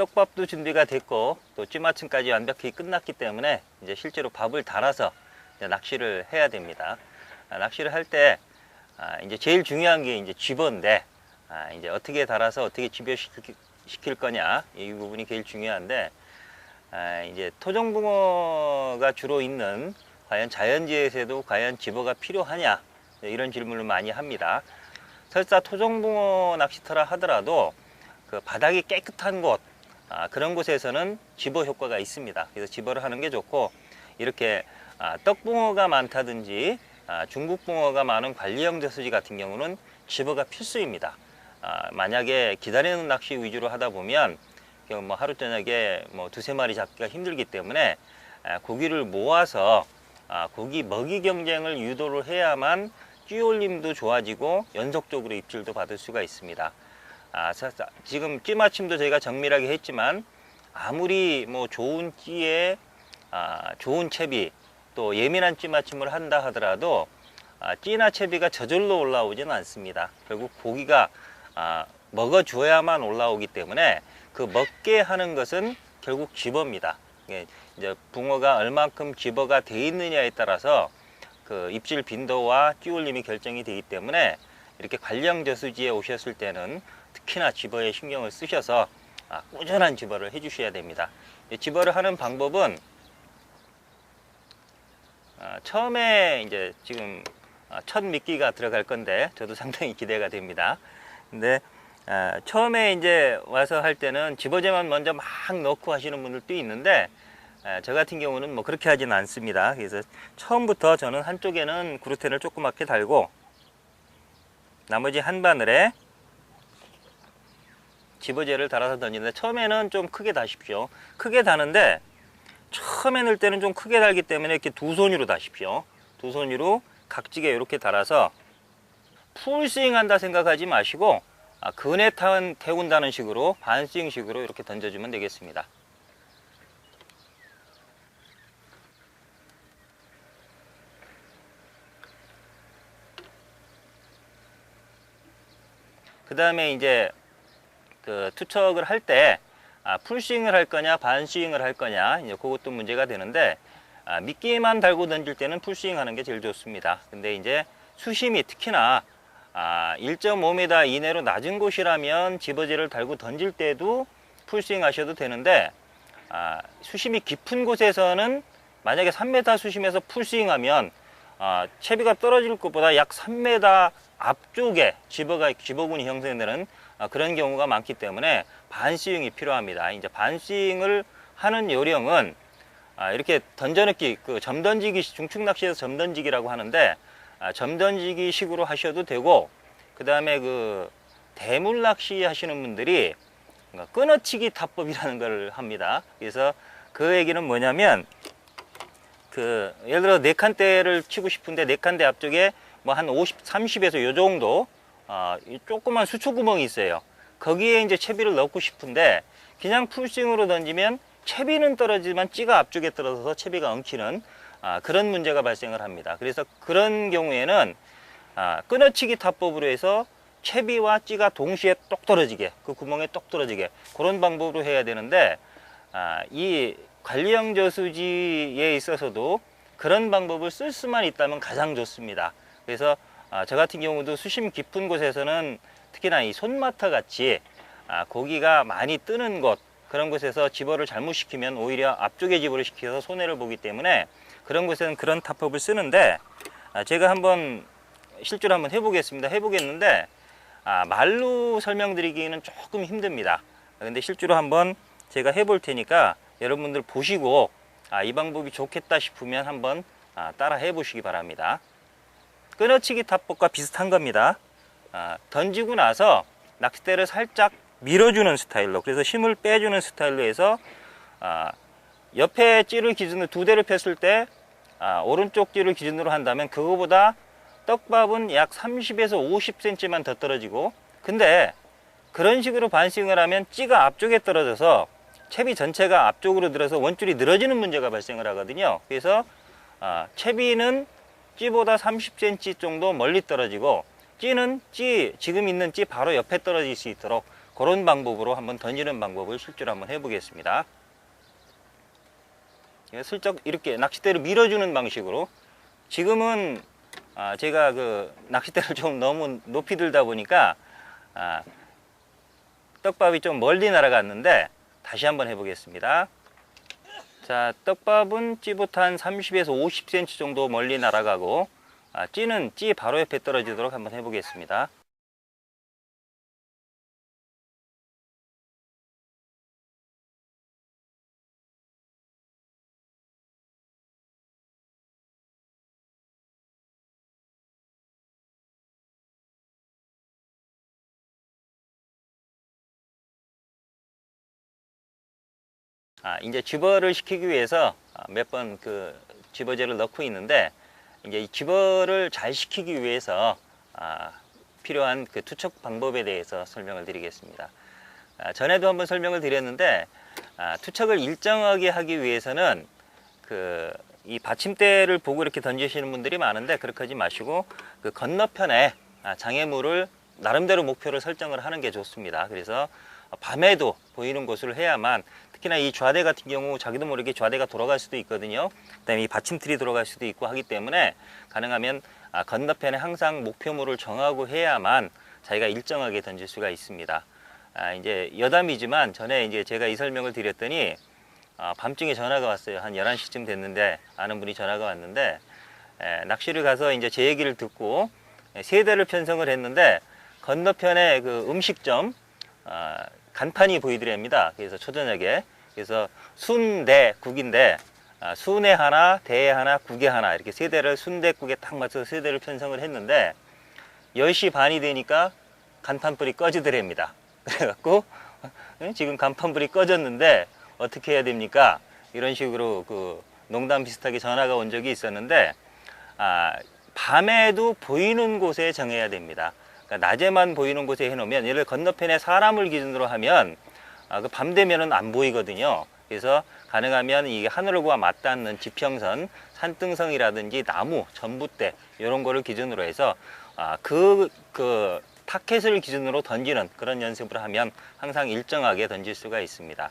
떡밥도 준비가 됐고 또 찌맞춤까지 완벽히 끝났기 때문에 이제 실제로 밥을 달아서 이제 낚시를 해야 됩니다. 낚시를 할 때 이제 제일 중요한 게 이제 쥐버인데 이제 어떻게 달아서 어떻게 쥐버시킬 거냐, 이 부분이 제일 중요한데, 이제 토종붕어가 주로 있는 과연 자연지에서도 과연 쥐버가 필요하냐, 이런 질문을 많이 합니다. 설사 토종붕어 낚시터라 하더라도 그 바닥이 깨끗한 곳, 그런 곳에서는 쥐버 효과가 있습니다. 그래서 쥐버를 하는 게 좋고, 이렇게 떡붕어가 많다든지 중국붕어가 많은 관리형 저수지 같은 경우는 쥐버가 필수입니다. 만약에 기다리는 낚시 위주로 하다 보면 뭐 하루 저녁에 뭐 두세 마리 잡기가 힘들기 때문에 고기를 모아서 고기 먹이 경쟁을 유도를 해야만 찌올림도 좋아지고 연속적으로 입질도 받을 수가 있습니다. 지금 찌 맞춤도 저희가 정밀하게 했지만 아무리 뭐 좋은 찌에 좋은 채비 또 예민한 찌 맞춤을 한다 하더라도 찌나 채비가 저절로 올라오지는 않습니다. 결국 고기가 먹어줘야만 올라오기 때문에 그 먹게 하는 것은 결국 쥐버입니다. 이제 붕어가 얼만큼 쥐버가 돼 있느냐에 따라서 그 입질 빈도와 찌올림이 결정이 되기 때문에 이렇게 관리형 저수지에 오셨을 때는 특히나 쥐버에 신경을 쓰셔서 꾸준한 쥐버를 해 주셔야 됩니다. 쥐버를 하는 방법은 처음에 이제 지금 첫 미끼가 들어갈 건데 저도 상당히 기대가 됩니다. 근데 처음에 이제 와서 할 때는 집어제만 먼저 막 넣고 하시는 분들도 있는데 저 같은 경우는 뭐 그렇게 하지는 않습니다. 그래서 처음부터 저는 한쪽에는 그루텐을 조그맣게 달고 나머지 한 바늘에 집어제를 달아서 던지는데, 처음에는 좀 크게 다십시오. 크게 다는데 처음에 넣을 때는 좀 크게 달기 때문에 이렇게 두 손으로 다십시오. 두 손으로 각지게 이렇게 달아서 풀스윙 한다 생각하지 마시고 근에 태운다는 식으로 반스윙 식으로 이렇게 던져주면 되겠습니다. 그 다음에 이제 그 투척을 할 때 풀스윙을 할 거냐 반스윙을 할 거냐, 이제 그것도 문제가 되는데, 미끼만 달고 던질 때는 풀스윙 하는 게 제일 좋습니다. 근데 이제 수심이 특히나 1.5m 이내로 낮은 곳이라면 집어제를 달고 던질 때도 풀스윙 하셔도 되는데, 수심이 깊은 곳에서는 만약에 3m 수심에서 풀스윙 하면 채비가 떨어질 것보다 약 3m 앞쪽에 집어군이 형성되는 그런 경우가 많기 때문에 반스윙이 필요합니다. 이제 반스윙을 하는 요령은 이렇게 던져넣기, 그 점던지기, 중축낚시에서 점던지기라고 하는데 점던지기 식으로 하셔도 되고, 그 다음에 그 대물 낚시 하시는 분들이 끊어치기 타법이라는 걸 합니다. 그래서 그 얘기는 뭐냐면, 그 예를 들어 4칸대를 치고 싶은데 4칸대 앞쪽에 뭐 한 30에서 요 정도 조그만 수초 구멍이 있어요. 거기에 이제 채비를 넣고 싶은데 그냥 풀스윙으로 던지면 채비는 떨어지지만 찌가 앞쪽에 떨어져서 채비가 엉키는 그런 문제가 발생을 합니다. 그래서 그런 경우에는 끊어치기 타법으로 해서 채비와 찌가 동시에 똑 떨어지게, 그 구멍에 똑 떨어지게, 그런 방법으로 해야 되는데, 이 관리형 저수지에 있어서도 그런 방법을 쓸 수만 있다면 가장 좋습니다. 그래서 저 같은 경우도 수심 깊은 곳에서는 특히나 이 손마터 같이 고기가 많이 뜨는 곳, 그런 곳에서 집어를 잘못시키면 오히려 앞쪽에 집어를 시켜서 손해를 보기 때문에 그런 곳에는 그런 타법을 쓰는데, 제가 한번 실제로 한번 해보겠는데 말로 설명드리기는 조금 힘듭니다. 근데 실제로 한번 제가 해볼 테니까 여러분들 보시고 이 방법이 좋겠다 싶으면 한번 따라 해보시기 바랍니다. 끊어치기 타법과 비슷한 겁니다. 던지고 나서 낚싯대를 살짝 밀어주는 스타일로, 그래서 힘을 빼주는 스타일로 해서 옆에 찌를 기준으로 2대를 폈을 때 오른쪽 찌를 기준으로 한다면 그거보다 떡밥은 약 30에서 50cm만 더 떨어지고, 근데 그런 식으로 반스윙을 하면 찌가 앞쪽에 떨어져서 채비 전체가 앞쪽으로 들어서 원줄이 늘어지는 문제가 발생을 하거든요. 그래서 채비는 찌보다 30cm 정도 멀리 떨어지고 찌는 지금 있는 찌 바로 옆에 떨어질 수 있도록 그런 방법으로 한번 던지는 방법을 실제로 한번 해보겠습니다. 슬쩍 이렇게 낚싯대를 밀어주는 방식으로. 지금은 제가 그 낚싯대를 좀 너무 높이 들다 보니까 떡밥이 좀 멀리 날아갔는데 다시 한번 해보겠습니다. 자, 떡밥은 찌부터 한 30에서 50cm 정도 멀리 날아가고 찌는 찌 바로 옆에 떨어지도록 한번 해보겠습니다. 이제 집어를 시키기 위해서 몇 번 그 집어제를 넣고 있는데, 이제 이 집어를 잘 시키기 위해서 필요한 그 투척 방법에 대해서 설명을 드리겠습니다. 전에도 한번 설명을 드렸는데, 투척을 일정하게 하기 위해서는 이 받침대를 보고 이렇게 던지시는 분들이 많은데, 그렇게 하지 마시고 그 건너편에 장애물을 나름대로 목표를 설정을 하는 게 좋습니다. 그래서 밤에도 보이는 곳을 해야만, 특히나 이 좌대 같은 경우 자기도 모르게 좌대가 돌아갈 수도 있거든요. 그다음에 이 받침틀이 돌아갈 수도 있고 하기 때문에 가능하면 건너편에 항상 목표물을 정하고 해야만 자기가 일정하게 던질 수가 있습니다. 이제 여담이지만 전에 이제 제가 이 설명을 드렸더니 밤중에 전화가 왔어요. 한 11시쯤 됐는데 아는 분이 전화가 왔는데, 낚시를 가서 이제 제 얘기를 듣고 세 대를 편성을 했는데 건너편에 그 음식점 간판이 보이더랍니다. 그래서 초저녁에, 그래서 순대 국인데 순에 하나, 대에 하나, 국에 하나, 이렇게 세 대를 순대국에 딱 맞춰서 세 대를 편성을 했는데 10시 반이 되니까 간판불이 꺼지더랍니다. 그래갖고 지금 간판불이 꺼졌는데 어떻게 해야 됩니까? 이런 식으로 그 농담 비슷하게 전화가 온 적이 있었는데, 밤에도 보이는 곳에 정해야 됩니다. 그러니까 낮에만 보이는 곳에 해놓으면, 예를 들어 건너편에 사람을 기준으로 하면 그 밤 되면은 안 보이거든요. 그래서 가능하면 이게 하늘과 맞닿는 지평선, 산등성이라든지 나무, 전봇대 이런 거를 기준으로 해서 그 타켓을 기준으로 던지는 그런 연습을 하면 항상 일정하게 던질 수가 있습니다.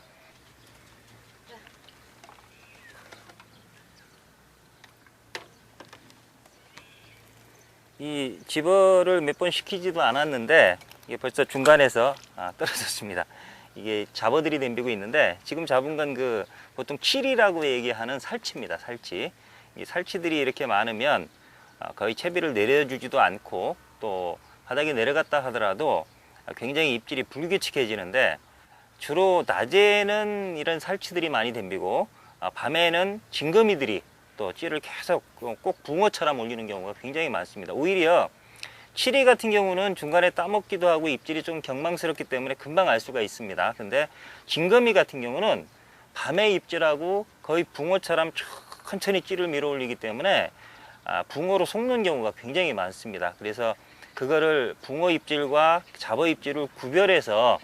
이 집어를 몇 번 시키지도 않았는데 이게 벌써 중간에서 떨어졌습니다. 이게 잡어들이 덤비고 있는데, 지금 잡은 건 그 보통 칠이라고 얘기하는 살치입니다. 살치. 이 살치들이 이렇게 많으면 거의 채비를 내려주지도 않고, 또 바닥에 내려갔다 하더라도 굉장히 입질이 불규칙해지는데, 주로 낮에는 이런 살치들이 많이 덤비고 밤에는 징거미들이 또 찌를 계속 꼭 붕어처럼 올리는 경우가 굉장히 많습니다. 오히려 치리 같은 경우는 중간에 따먹기도 하고 입질이 좀 경망스럽기 때문에 금방 알 수가 있습니다. 근데 징거미 같은 경우는 밤에 입질하고 거의 붕어처럼 천천히 찌를 밀어 올리기 때문에 붕어로 속는 경우가 굉장히 많습니다. 그래서 그거를 붕어 입질과 잡어 입질을 구별해서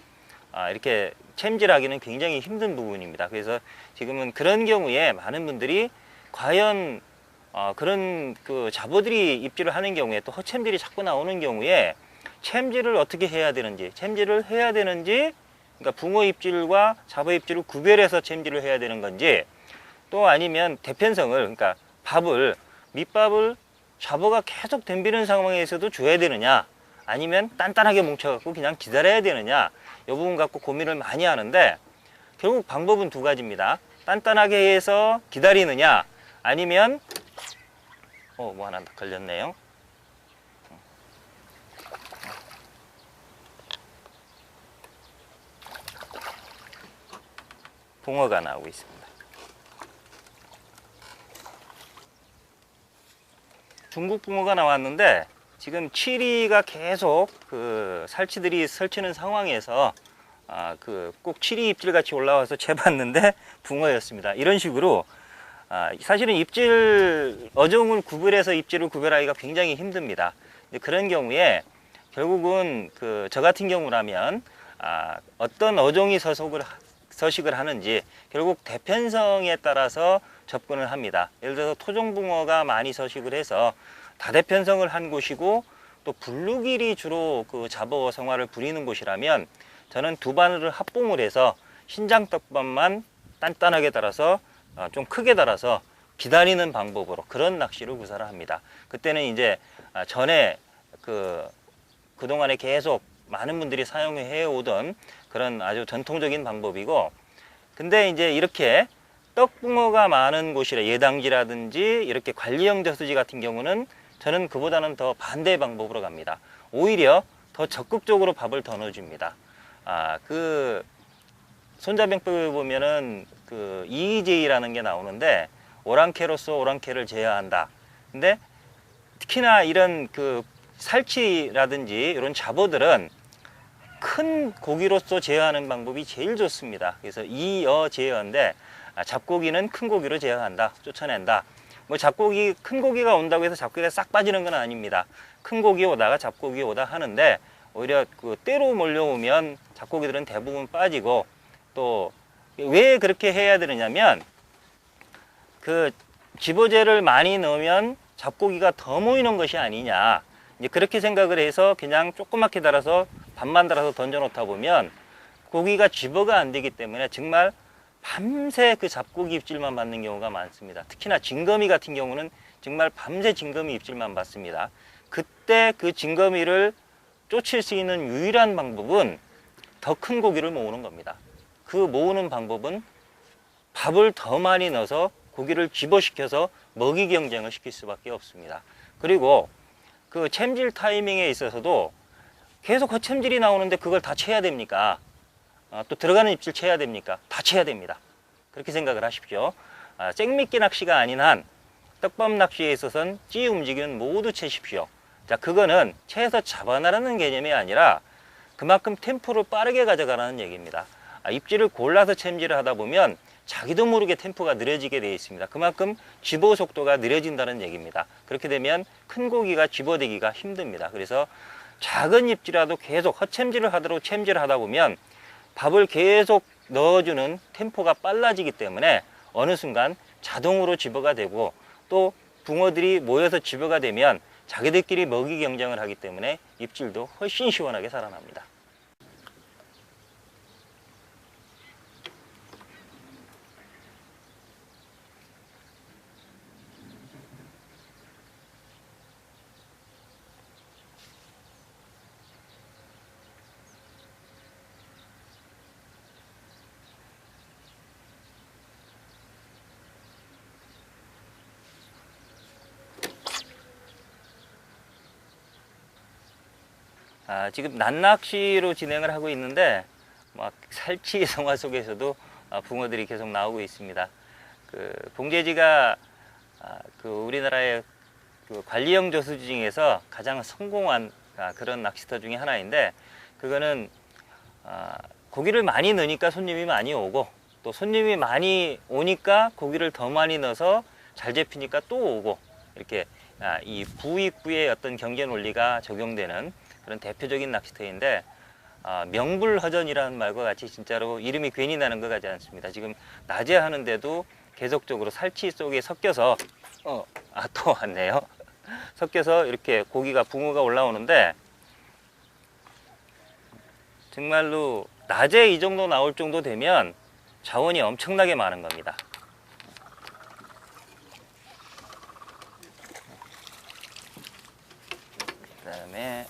이렇게 챔질하기는 굉장히 힘든 부분입니다. 그래서 지금은 그런 경우에 많은 분들이 과연 그런 그 잡어들이 입질을 하는 경우에, 또 허챔질이 자꾸 나오는 경우에 챔질을 어떻게 해야 되는지, 그러니까 붕어 입질과 잡어 입질을 구별해서 챔질을 해야 되는 건지, 또 아니면 대편성을, 그러니까 밑밥을 잡어가 계속 덤비는 상황에서도 줘야 되느냐, 아니면 단단하게 뭉쳐갖고 그냥 기다려야 되느냐, 이 부분 갖고 고민을 많이 하는데, 결국 방법은 두 가지입니다. 단단하게 해서 기다리느냐, 아니면 뭐 하나 걸렸네요. 붕어가 나오고 있습니다. 중국 붕어가 나왔는데, 지금 치리가 계속 그 살치들이 설치는 상황에서 꼭 치리 입질 같이 올라와서 재봤는데 붕어였습니다. 이런 식으로 사실은 입질 어종을 구별해서 입질을 구별하기가 굉장히 힘듭니다. 그런 경우에 결국은 저 같은 경우라면 어떤 어종이 서식을 하는지 결국 대편성에 따라서 접근을 합니다. 예를 들어서 토종붕어가 많이 서식을 해서 다대편성을 한 곳이고, 또 블루길이 주로 그 잡어 생활을 부리는 곳이라면 저는 두 바늘을 합봉을 해서 신장 떡밥만 단단하게 달아서 좀 크게 달아서 기다리는 방법으로 그런 낚시를 구사를 합니다. 그때는 이제 전에 그동안에 계속 많은 분들이 사용해 오던 그런 아주 전통적인 방법이고, 근데 이제 이렇게 떡붕어가 많은 곳이라 예당지라든지 이렇게 관리형 저수지 같은 경우는 저는 그보다는 더 반대의 방법으로 갑니다. 오히려 더 적극적으로 밥을 더 넣어줍니다. 그 손자병법에 보면은 그 EEJ라는 게 나오는데, 오랑캐로서 오랑캐를 제어한다. 근데 특히나 이런 그 살치라든지 이런 잡어들은 큰 고기로서 제어하는 방법이 제일 좋습니다. 그래서 이어 제어인데, 잡고기는 큰 고기로 제어한다, 쫓아낸다. 뭐 잡고기, 큰 고기가 온다고 해서 잡고기가 싹 빠지는 건 아닙니다. 큰 고기 오다가 잡고기 오다 하는데, 오히려 그 때로 몰려오면 잡고기들은 대부분 빠지고, 또 왜 그렇게 해야 되느냐면, 그 집어제를 많이 넣으면 잡고기가 더 모이는 것이 아니냐, 이제 그렇게 생각을 해서 그냥 조그맣게 달아서 반만 달아서 던져 놓다 보면 고기가 집어가 안 되기 때문에 정말 밤새 그 잡고기 입질만 받는 경우가 많습니다. 특히나 징거미 같은 경우는 정말 밤새 징거미 입질만 받습니다. 그때 그 징거미를 쫓을 수 있는 유일한 방법은 더 큰 고기를 모으는 겁니다. 그 모으는 방법은 밥을 더 많이 넣어서 고기를 집어시켜서 먹이 경쟁을 시킬 수밖에 없습니다. 그리고 그 챔질 타이밍에 있어서도 계속 헛챔질이 나오는데 그걸 다 채야 됩니까? 또 들어가는 입질 채야 됩니까? 다 채야 됩니다. 그렇게 생각을 하십시오. 생미끼 낚시가 아닌 한 떡밥 낚시에 있어서는 찌 움직이면 모두 채십시오. 자, 그거는 채에서 잡아나라는 개념이 아니라 그만큼 템포를 빠르게 가져가라는 얘기입니다. 입질을 골라서 챔질을 하다 보면 자기도 모르게 템포가 느려지게 되어 있습니다. 그만큼 집어 속도가 느려진다는 얘기입니다. 그렇게 되면 큰 고기가 집어대기가 힘듭니다. 그래서 작은 입질이라도 계속 헛챔질을 하도록 챔질을 하다 보면 밥을 계속 넣어주는 템포가 빨라지기 때문에 어느 순간 자동으로 집어가 되고, 또 붕어들이 모여서 집어가 되면 자기들끼리 먹이 경쟁을 하기 때문에 입질도 훨씬 시원하게 살아납니다. 지금 낱낚시로 진행을 하고 있는데, 막 살치 성화 속에서도 붕어들이 계속 나오고 있습니다. 그 봉제지가 그 우리나라의 그 관리형 저수지 중에서 가장 성공한 그런 낚시터 중에 하나인데, 그거는 고기를 많이 넣으니까 손님이 많이 오고, 또 손님이 많이 오니까 고기를 더 많이 넣어서 잘 잡히니까 또 오고, 이렇게 이 부익부의 어떤 경제 논리가 적용되는 그런 대표적인 낚시터인데, 명불허전이라는 말과 같이 진짜로 이름이 괜히 나는 것 같지 않습니다. 지금 낮에 하는데도 계속적으로 살치 속에 섞여서 또 왔네요. 섞여서 이렇게 고기가 붕어가 올라오는데, 정말로 낮에 이 정도 나올 정도 되면 자원이 엄청나게 많은 겁니다. 그 다음에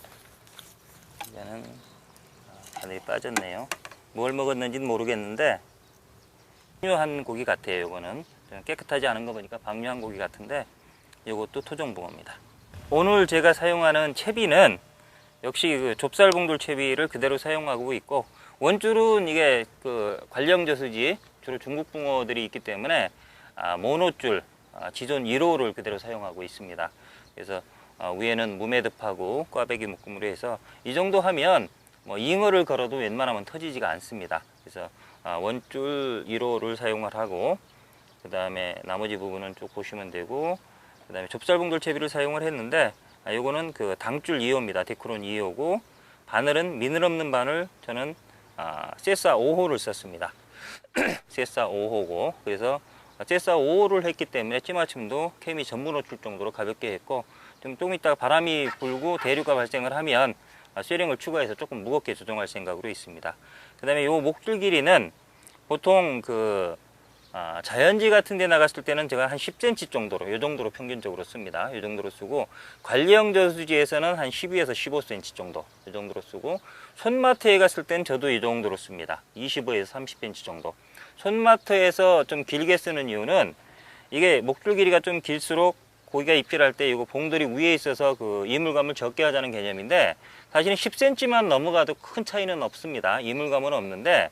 이제는 바늘이 빠졌네요. 뭘 먹었는지는 모르겠는데 방류한 고기 같아요. 이거는 깨끗하지 않은 거 보니까 방류한 고기 같은데, 이것도 토종붕어입니다. 오늘 제가 사용하는 채비는 역시 그 좁쌀봉돌 채비를 그대로 사용하고 있고, 원줄은 이게 그 관령 저수지 주로 중국 붕어들이 있기 때문에 모노줄 지존 1호를 그대로 사용하고 있습니다. 그래서 위에는 무매듭하고 꽈배기 묶음으로 해서 이 정도 하면 뭐 잉어를 걸어도 웬만하면 터지지가 않습니다. 그래서 원줄 1호를 사용을 하고, 그 다음에 나머지 부분은 쭉 보시면 되고, 그 다음에 좁쌀봉돌 채비를 사용을 했는데, 요거는 그 당줄 2호입니다. 데크론 2호고, 바늘은 미늘 없는 바늘, 저는 세사 5호를 썼습니다. 세사 5호고, 그래서 세사 5호를 했기 때문에 찌맞춤도 캠이 전부 놓칠 정도로 가볍게 했고, 좀 이따가 바람이 불고 대류가 발생을 하면 쇠링을 추가해서 조금 무겁게 조정할 생각으로 있습니다. 그 다음에 요 목줄 길이는 보통 자연지 같은 데 나갔을 때는 제가 한 10cm 정도로, 요 정도로 평균적으로 씁니다. 요 정도로 쓰고, 관리형 저수지에서는 한 12에서 15cm 정도, 요 정도로 쓰고, 손마트에 갔을 땐 저도 이 정도로 씁니다. 25에서 30cm 정도. 손마트에서 좀 길게 쓰는 이유는 이게 목줄 길이가 좀 길수록 고기가 입질할 때 이거 봉돌이 위에 있어서 그 이물감을 적게 하자는 개념인데, 사실은 10cm만 넘어가도 큰 차이는 없습니다. 이물감은 없는데,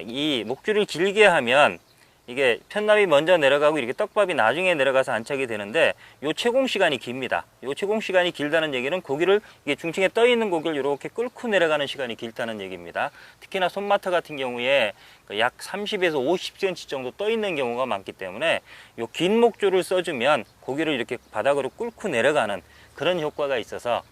이 목줄을 길게 하면 이게 편납이 먼저 내려가고 이렇게 떡밥이 나중에 내려가서 안착이 되는데, 요 채공 시간이 깁니다. 요 채공 시간이 길다는 얘기는 고기를, 이게 중층에 떠 있는 고기를 이렇게 끌고 내려가는 시간이 길다는 얘기입니다. 특히나 손마트 같은 경우에 약 30에서 50cm 정도 떠 있는 경우가 많기 때문에 요 긴 목줄을 써주면 고기를 이렇게 바닥으로 끌고 내려가는 그런 효과가 있어서,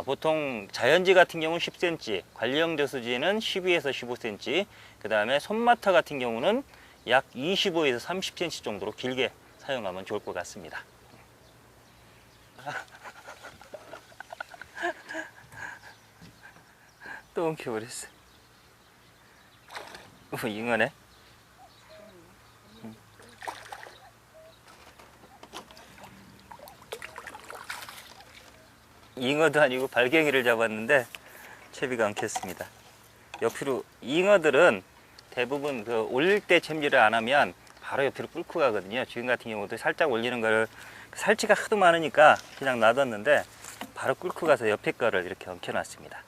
보통 자연지 같은 경우는 10cm, 관리형 저수지는 12에서 15cm, 그 다음에 손마트 같은 경우는 약 25에서 30cm 정도로 길게 사용하면 좋을 것 같습니다. 또 엉켜버렸어. 잉어네. 잉어도 아니고 발갱이를 잡았는데 채비가 엉켰습니다. 옆으로, 잉어들은 대부분 올릴 때 챔질을 안 하면 바로 옆으로 끌고 가거든요. 지금 같은 경우도 살짝 올리는 거를, 살치가 하도 많으니까 그냥 놔뒀는데 바로 끌고 가서 옆에 거를 이렇게 엉켜 놨습니다.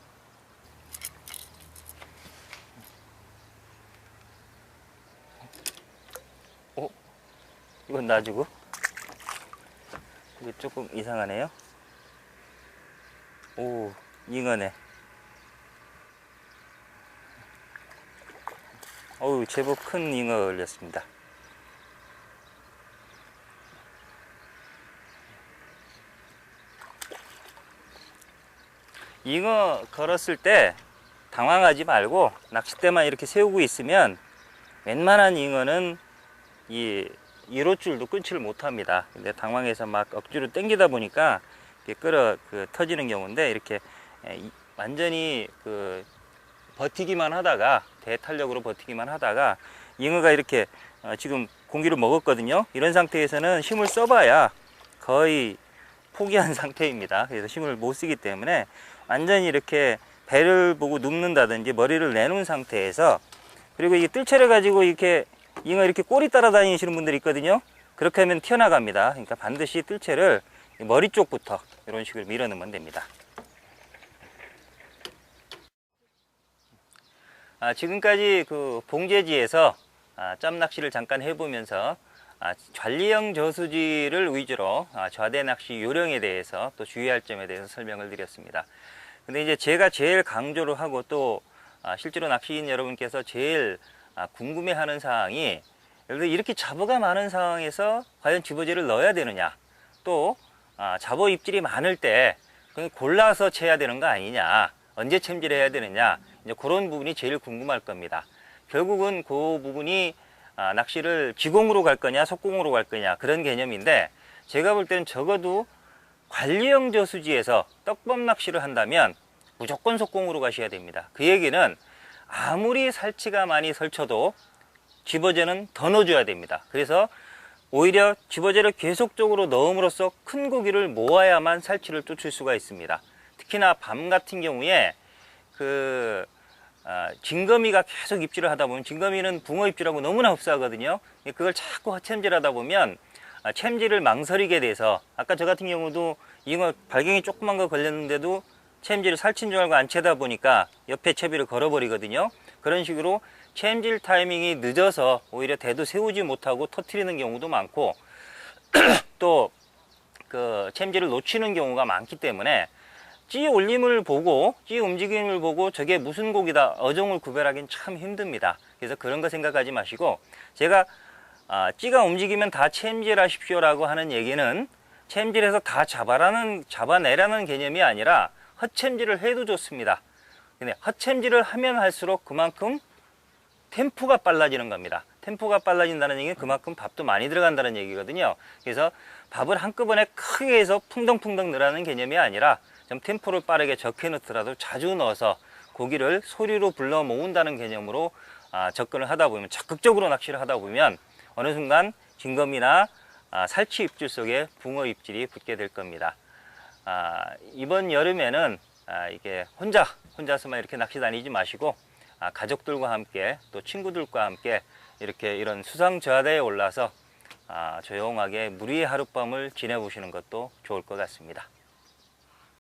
이건 놔주고, 이게 조금 이상하네요. 오, 잉어네. 어우, 제법 큰 잉어 걸렸습니다. 잉어 걸었을 때 당황하지 말고 낚싯대만 이렇게 세우고 있으면 웬만한 잉어는 이 1호줄도 끊지를 못합니다. 근데 당황해서 막 억지로 당기다 보니까 이렇게 터지는 경우인데, 이렇게 완전히 버티기만 하다가, 대탄력으로 버티기만 하다가 잉어가 이렇게 지금 공기를 먹었거든요. 이런 상태에서는 힘을 써봐야 거의 포기한 상태입니다. 그래서 힘을 못 쓰기 때문에 완전히 이렇게 배를 보고 눕는다든지 머리를 내놓은 상태에서, 그리고 이 뜰채를 가지고 이렇게 잉어 이렇게 꼬리 따라다니시는 분들이 있거든요. 그렇게 하면 튀어나갑니다. 그러니까 반드시 뜰채를 머리 쪽부터 이런 식으로 밀어 넣으면 됩니다. 지금까지 봉제지에서 짬 낚시를 잠깐 해보면서 관리형 저수지를 위주로 좌대 낚시 요령에 대해서, 또 주의할 점에 대해서 설명을 드렸습니다. 근데 이제 제가 제일 강조를 하고, 또 실제로 낚시인 여러분께서 제일 궁금해하는 사항이, 예를 들어 이렇게 잡어가 많은 상황에서 과연 집어제를 넣어야 되느냐, 또 잡어 입질이 많을 때 골라서 채야 되는 거 아니냐, 언제 챔질해야 되느냐, 이제 그런 부분이 제일 궁금할 겁니다. 결국은 그 부분이 낚시를 지공으로 갈 거냐 속공으로 갈 거냐, 그런 개념인데, 제가 볼 때는 적어도 관리형 저수지에서 떡밥 낚시를 한다면 무조건 속공으로 가셔야 됩니다. 그 얘기는 아무리 살치가 많이 설쳐도 집어제는 더 넣어줘야 됩니다. 그래서 오히려 집어제를 계속적으로 넣음으로써 큰 고기를 모아야만 살치를 쫓을 수가 있습니다. 특히나 밤 같은 경우에 징거미가 계속 입질을 하다 보면, 징거미는 붕어 입질하고 너무나 흡사하거든요. 그걸 자꾸 허챔질 하다 보면 챔질을 망설이게 돼서, 아까 저 같은 경우도 잉어 발갱이 조그만 거 걸렸는데도 챔질을 살친 줄 알고 안 채다 보니까 옆에 채비를 걸어버리거든요. 그런 식으로 챔질 타이밍이 늦어서 오히려 대도 세우지 못하고 터트리는 경우도 많고, 또 챔질을 놓치는 경우가 많기 때문에 찌 올림을 보고, 찌 움직임을 보고 저게 무슨 고기다 어종을 구별하기는 참 힘듭니다. 그래서 그런 거 생각하지 마시고, 제가 찌가 움직이면 다 챔질 하십시오 라고 하는 얘기는 챔질해서 다 잡아내라는 개념이 아니라 헛챔질을 해도 좋습니다. 근데 헛챔질을 하면 할수록 그만큼 템포가 빨라지는 겁니다. 템포가 빨라진다는 얘기는 그만큼 밥도 많이 들어간다는 얘기거든요. 그래서 밥을 한꺼번에 크게 해서 풍덩풍덩 넣으라는 개념이 아니라 좀 템포를 빠르게 적게 넣더라도 자주 넣어서 고기를 소리로 불러 모은다는 개념으로 접근을 하다 보면, 적극적으로 낚시를 하다 보면 어느 순간 징검이나 살치 입질 속에 붕어 입질이 붙게 될 겁니다. 이번 여름에는 이게 혼자서만 이렇게 낚시 다니지 마시고 가족들과 함께 또 친구들과 함께 이렇게 이런 수상저하대에 올라서 조용하게 무리의 하룻밤을 지내보시는 것도 좋을 것 같습니다.